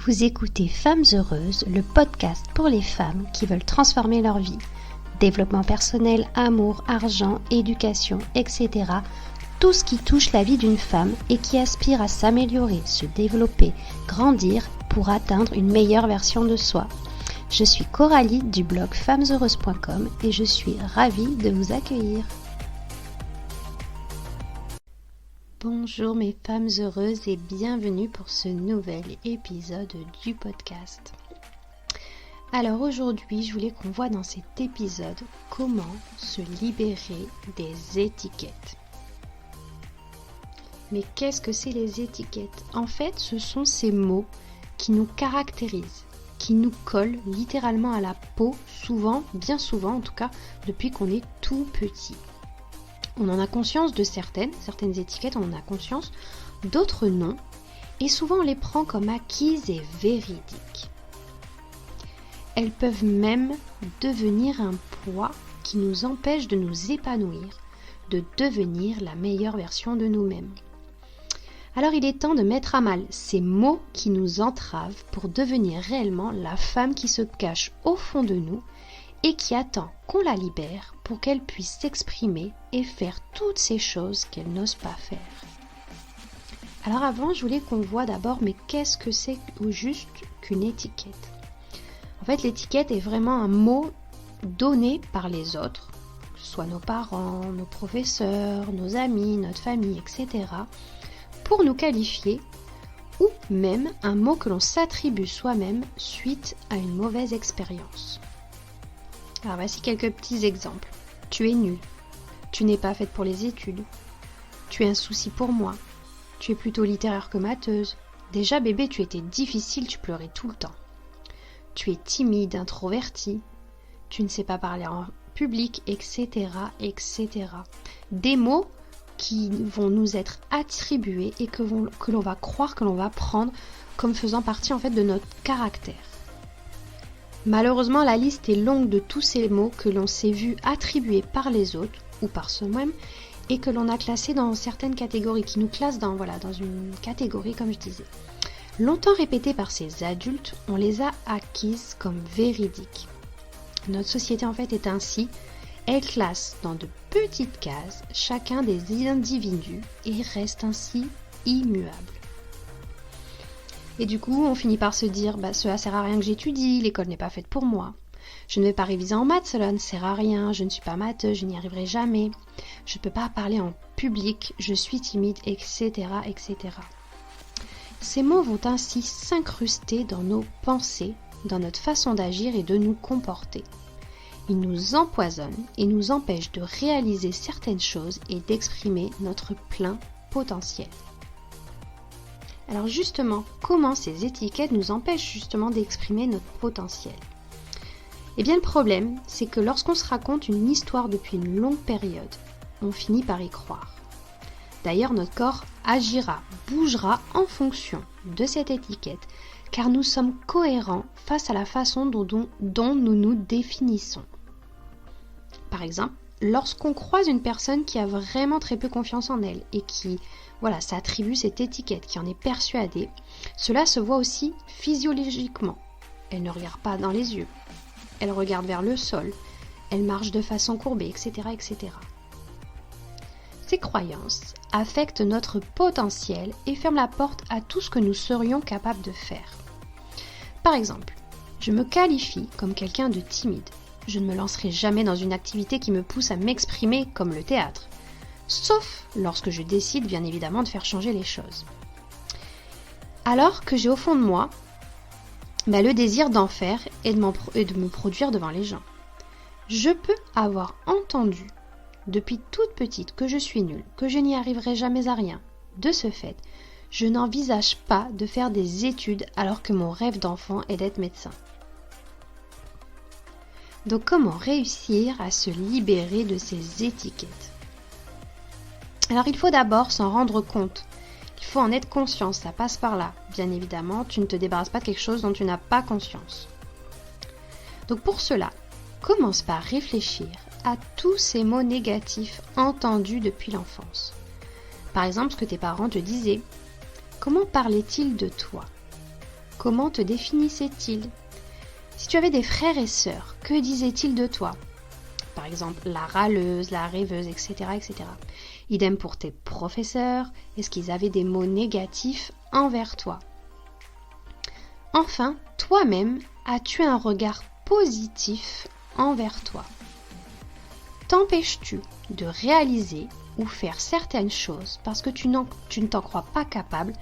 Vous écoutez Femmes Heureuses, le podcast pour les femmes qui veulent transformer leur vie. Développement personnel, amour, argent, éducation, etc. Tout ce qui touche la vie d'une femme et qui aspire à s'améliorer, se développer, grandir pour atteindre une meilleure version de soi. Je suis Coralie du blog femmesheureuses.com et je suis ravie de vous accueillir. Bonjour mes femmes heureuses et bienvenue pour ce nouvel épisode du podcast. Alors aujourd'hui, je voulais qu'on voit dans cet épisode comment se libérer des étiquettes. Mais qu'est-ce que c'est les étiquettes ? En fait, ce sont ces mots qui nous caractérisent, qui nous collent littéralement à la peau, souvent, bien souvent en tout cas, depuis qu'on est tout petit. On en a conscience de certaines étiquettes, on en a conscience, d'autres non, et souvent on les prend comme acquises et véridiques. Elles peuvent même devenir un poids qui nous empêche de nous épanouir, de devenir la meilleure version de nous-mêmes. Alors il est temps de mettre à mal ces mots qui nous entravent pour devenir réellement la femme qui se cache au fond de nous et qui attend qu'on la libère pour qu'elle puisse s'exprimer et faire toutes ces choses qu'elle n'ose pas faire. Alors avant, je voulais qu'on voit d'abord, mais qu'est-ce que c'est au juste qu'une étiquette ? En fait, l'étiquette est vraiment un mot donné par les autres, que ce soit nos parents, nos professeurs, nos amis, notre famille, etc., pour nous qualifier, ou même un mot que l'on s'attribue soi-même suite à une mauvaise expérience. Alors voici quelques petits exemples. Tu es nulle. Tu n'es pas faite pour les études. Tu es un souci pour moi. Tu es plutôt littéraire que matheuse. Déjà bébé, tu étais difficile, tu pleurais tout le temps. Tu es timide, introvertie. Tu ne sais pas parler en public, etc., etc. Des mots qui vont nous être attribués et que l'on va croire, que l'on va prendre comme faisant partie en fait de notre caractère. Malheureusement, la liste est longue de tous ces mots que l'on s'est vu attribuer par les autres ou par soi-même et que l'on a classés dans certaines catégories, qui nous classent dans une catégorie comme je disais. Longtemps répétées par ces adultes, on les a acquises comme véridiques. Notre société en fait est ainsi, elle classe dans de petites cases chacun des individus et reste ainsi immuable. Et du coup, on finit par se dire, cela sert à rien que j'étudie, l'école n'est pas faite pour moi. Je ne vais pas réviser en maths, cela ne sert à rien, je ne suis pas matheuse, je n'y arriverai jamais. Je ne peux pas parler en public, je suis timide, etc., etc. Ces mots vont ainsi s'incruster dans nos pensées, dans notre façon d'agir et de nous comporter. Ils nous empoisonnent et nous empêchent de réaliser certaines choses et d'exprimer notre plein potentiel. Alors justement, comment ces étiquettes nous empêchent justement d'exprimer notre potentiel ? Eh bien le problème, c'est que lorsqu'on se raconte une histoire depuis une longue période, on finit par y croire. D'ailleurs, notre corps agira, bougera en fonction de cette étiquette, car nous sommes cohérents face à la façon dont nous nous définissons. Par exemple, lorsqu'on croise une personne qui a vraiment très peu confiance en elle et qui s'attribue cette étiquette, qui en est persuadée, cela se voit aussi physiologiquement. Elle ne regarde pas dans les yeux, elle regarde vers le sol, elle marche de façon courbée, etc., etc. Ces croyances affectent notre potentiel et ferment la porte à tout ce que nous serions capables de faire. Par exemple, je me qualifie comme quelqu'un de timide. Je ne me lancerai jamais dans une activité qui me pousse à m'exprimer comme le théâtre. Sauf lorsque je décide bien évidemment de faire changer les choses. Alors que j'ai au fond de moi le désir d'en faire et de me produire devant les gens. Je peux avoir entendu depuis toute petite que je suis nulle, que je n'y arriverai jamais à rien. De ce fait, je n'envisage pas de faire des études alors que mon rêve d'enfant est d'être médecin. Donc comment réussir à se libérer de ces étiquettes ? Alors il faut d'abord s'en rendre compte. Il faut en être conscient, ça passe par là. Bien évidemment, tu ne te débarrasses pas de quelque chose dont tu n'as pas conscience. Donc pour cela, commence par réfléchir à tous ces mots négatifs entendus depuis l'enfance. Par exemple, ce que tes parents te disaient. Comment parlaient-ils de toi ? comment te définissaient-ils? Si tu avais des frères et sœurs, que disaient-ils de toi? Par exemple, la râleuse, la rêveuse, etc., etc. Idem pour tes professeurs, est-ce qu'ils avaient des mots négatifs envers toi? Enfin, toi-même, as-tu un regard positif envers toi? T'empêches-tu de réaliser ou faire certaines choses parce que tu ne t'en crois pas capable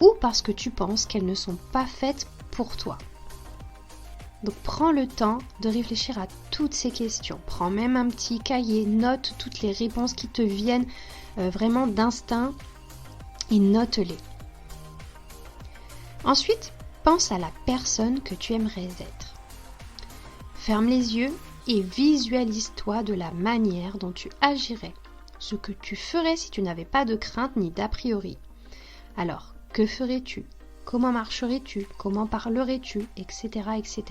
ou parce que tu penses qu'elles ne sont pas faites pour toi? Donc prends le temps de réfléchir à toutes ces questions. Prends même un petit cahier, note toutes les réponses qui te viennent vraiment d'instinct et note-les. Ensuite, pense à la personne que tu aimerais être. Ferme les yeux et visualise-toi de la manière dont tu agirais, ce que tu ferais si tu n'avais pas de crainte ni d'a priori. Alors, que ferais-tu? Comment marcherais-tu? Comment parlerais-tu? Etc. etc.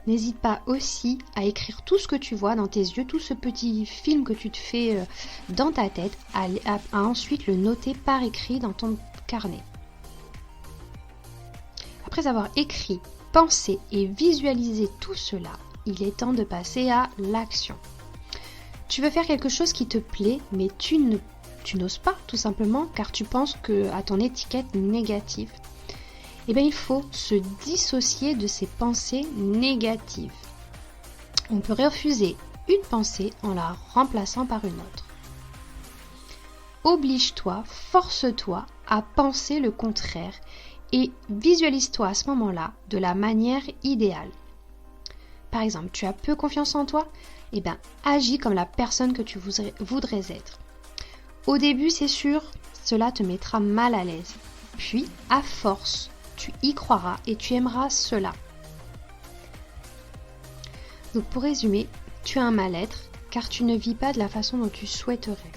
N'hésite pas aussi à écrire tout ce que tu vois dans tes yeux, tout ce petit film que tu te fais dans ta tête, à ensuite le noter par écrit dans ton carnet. Après avoir écrit, pensé et visualisé tout cela, il est temps de passer à l'action. Tu veux faire quelque chose qui te plaît, mais tu n'oses pas tout simplement car tu penses à ton étiquette négative. Eh bien, il faut se dissocier de ces pensées négatives. On peut refuser une pensée en la remplaçant par une autre. Oblige-toi, force-toi à penser le contraire et visualise-toi à ce moment-là de la manière idéale. Par exemple, tu as peu confiance en toi? Eh bien, agis comme la personne que tu voudrais être. Au début, c'est sûr, cela te mettra mal à l'aise. Puis, à force, tu y croiras et tu aimeras cela. Donc, pour résumer, tu as un mal-être car tu ne vis pas de la façon dont tu souhaiterais.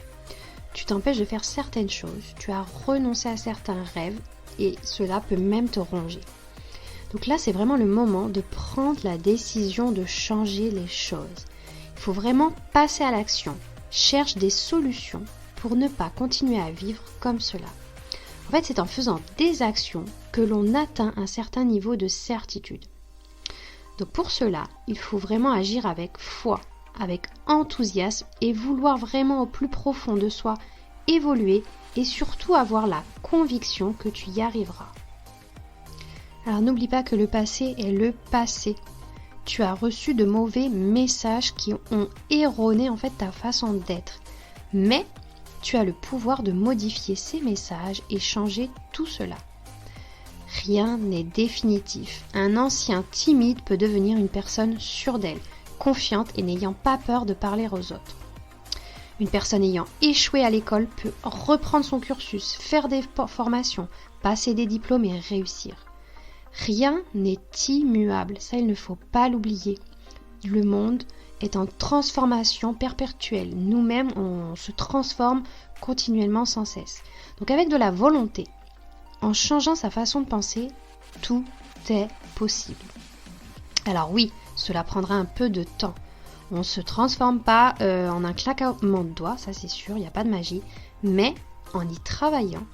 Tu t'empêches de faire certaines choses, tu as renoncé à certains rêves et cela peut même te ronger. Donc là, c'est vraiment le moment de prendre la décision de changer les choses. Il faut vraiment passer à l'action. Cherche des solutions pour ne pas continuer à vivre comme cela. En fait, c'est en faisant des actions que l'on atteint un certain niveau de certitude. Donc pour cela, il faut vraiment agir avec foi, avec enthousiasme et vouloir vraiment au plus profond de soi évoluer et surtout avoir la conviction que tu y arriveras. Alors n'oublie pas que le passé est le passé. Tu as reçu de mauvais messages qui ont erroné en fait ta façon d'être. Mais tu as le pouvoir de modifier ces messages et changer tout cela. Rien n'est définitif. Un ancien timide peut devenir une personne sûre d'elle, confiante et n'ayant pas peur de parler aux autres. Une personne ayant échoué à l'école peut reprendre son cursus, faire des formations, passer des diplômes et réussir. Rien n'est immuable, ça il ne faut pas l'oublier. Le monde est en transformation perpétuelle. Nous-mêmes, on se transforme continuellement sans cesse. Donc avec de la volonté, en changeant sa façon de penser, tout est possible. Alors oui, cela prendra un peu de temps. On ne se transforme pas en un claquement de doigts, ça c'est sûr, il n'y a pas de magie. Mais en y travaillant,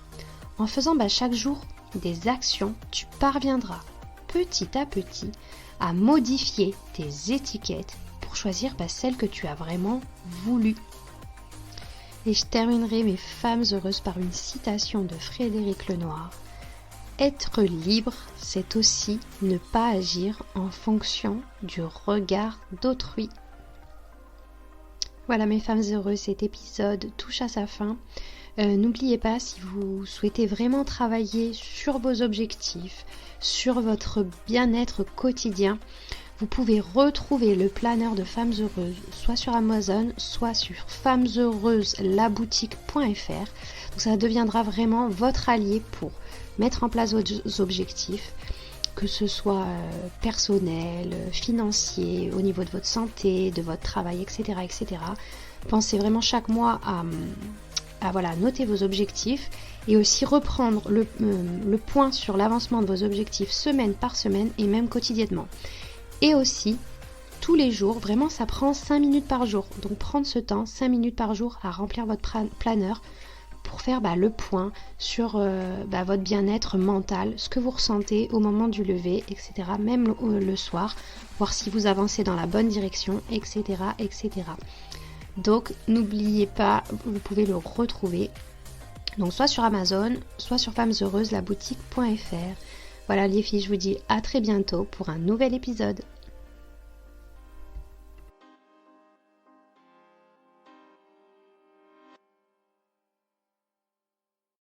en faisant chaque jour des actions, tu parviendras petit à petit à modifier tes étiquettes pour choisir celle que tu as vraiment voulu. Et je terminerai mes femmes heureuses par une citation de Frédéric Lenoir. Être libre, c'est aussi ne pas agir en fonction du regard d'autrui. Voilà mes femmes heureuses, cet épisode touche à sa fin. N'oubliez pas, si vous souhaitez vraiment travailler sur vos objectifs, sur votre bien-être quotidien, vous pouvez retrouver le planeur de Femmes Heureuses soit sur Amazon, soit sur femmesheureuseslaboutique.fr. Donc ça deviendra vraiment votre allié pour mettre en place vos objectifs, que ce soit personnel, financier, au niveau de votre santé, de votre travail, etc. etc. Pensez vraiment chaque mois à noter vos objectifs et aussi reprendre le point sur l'avancement de vos objectifs semaine par semaine et même quotidiennement. Et aussi, tous les jours, vraiment ça prend 5 minutes par jour. Donc prendre ce temps, 5 minutes par jour à remplir votre planeur pour faire le point sur votre bien-être mental, ce que vous ressentez au moment du lever, etc. Même le soir, voir si vous avancez dans la bonne direction, etc. etc. Donc n'oubliez pas, vous pouvez le retrouver donc soit sur Amazon, soit sur femmesheureuses, la boutique.fr. Voilà les filles, je vous dis à très bientôt pour un nouvel épisode.